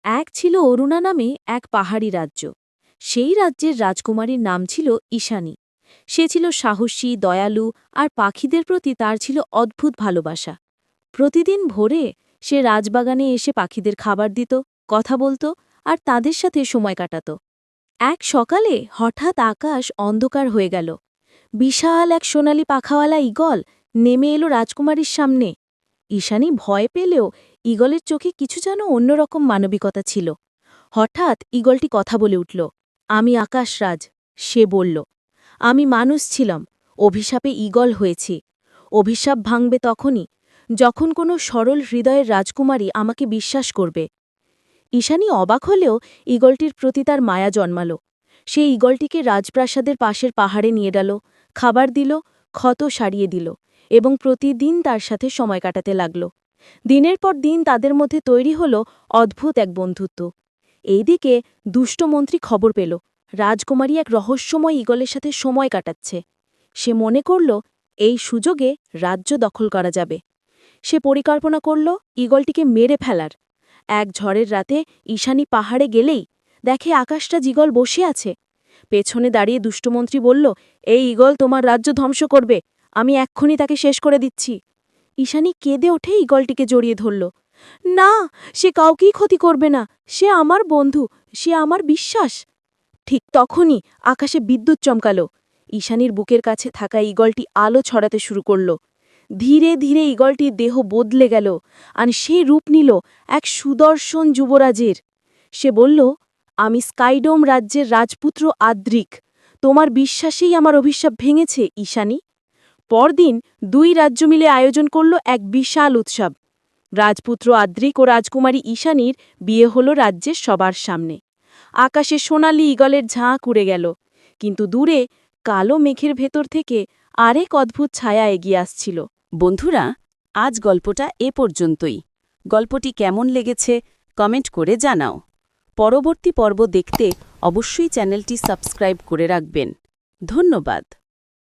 এক ছিল অরুণা নামে এক পাহাড়ি রাজ্য। সেই রাজ্যের রাজকুমারীর নাম ছিল ঈশানী। সে ছিল সাহসী, দয়ালু আর পাখিদের প্রতি তার ছিল অদ্ভুত ভালোবাসা। প্রতিদিন ভোরে সে রাজবাগানে এসে পাখিদের খাবার দিত, কথা বলত আর তাদের সাথে সময় কাটাত। এক সকালে হঠাৎ আকাশ অন্ধকার হয়ে গেল। বিশাল এক সোনালি পাখাওয়ালা ঈগল নেমে এলো রাজকুমারীর সামনে। ঈশানী ভয় পেলেও ঈগলের চোখে কিছু যেন অন্যরকম মানবিকতা ছিল। হঠাৎ ঈগলটি কথা বলে উঠল, আমি আকাশরাজ। সে বলল, আমি মানুষ ছিলাম, অভিশাপে ঈগল হয়েছি। অভিশাপ ভাঙবে তখনই যখন কোনো সরল হৃদয়ের রাজকুমারী আমাকে বিশ্বাস করবে। ঈশানী অবাক হলেও ঈগলটির প্রতি তার মায়া জন্মাল। সে ঈগলটিকে রাজপ্রাসাদের পাশের পাহাড়ে নিয়ে গেল, খাবার দিল, ক্ষত সারিয়ে দিল এবং প্রতিদিন তার সাথে সময় কাটাতে লাগল। দিনের পর দিন তাদের মধ্যে তৈরি হল অদ্ভুত এক বন্ধুত্ব। এইদিকে দুষ্ট মন্ত্রী খবর পেল রাজকুমারী এক রহস্যময় ঈগলের সাথে সময় কাটাচ্ছে। সে মনে করল এই সুযোগে রাজ্য দখল করা যাবে। সে পরিকল্পনা করল ঈগলটিকে মেরে ফেলার। এক ঝড়ের রাতে ঈশানী পাহাড়ে গেলেই দেখে আকাশটা ঈগল বসে আছে। পেছনে দাঁড়িয়ে দুষ্টমন্ত্রী বলল, এই ঈগল তোমার রাজ্য ধ্বংস করবে, আমি এক্ষুনি তাকে শেষ করে দিচ্ছি। ঈশানী কেঁদে ওঠে ঈগলটিকে জড়িয়ে ধরল। না, সে কাউকেই ক্ষতি করবে না, সে আমার বন্ধু, সে আমার বিশ্বাস। ঠিক তখনই আকাশে বিদ্যুৎ চমকাল। ঈশানীর বুকের কাছে থাকা ঈগলটি আলো ছড়াতে শুরু করল। ধীরে ধীরে ঈগলটির দেহ বদলে গেল আর সে রূপ নিল এক সুদর্শন যুবরাজের। সে বলল, আমি স্কাইডোম রাজ্যের রাজপুত্র আদ্রিক। তোমার বিশ্বাসেই আমার অভিশাপ ভেঙেছে ঈশানী। পরদিন দুই রাজ্য মিলে আয়োজন করল এক বিশাল উৎসব। রাজপুত্র আদ্রিক ও রাজকুমারী ঈশানীর বিয়ে হল রাজ্যের সবার সামনে। আকাশে সোনালি ঈগলের ঝাঁক উড়ে গেল, কিন্তু দূরে কালো মেঘের ভেতর থেকে আরেক অদ্ভুত ছায়া এগিয়ে আসছিল। বন্ধুরা, আজ গল্পটা এ পর্যন্তই। গল্পটি কেমন লেগেছে কমেন্ট করে জানাও। পরবর্তী পর্ব দেখতে অবশ্যই চ্যানেলটি সাবস্ক্রাইব করে রাখবেন। ধন্যবাদ।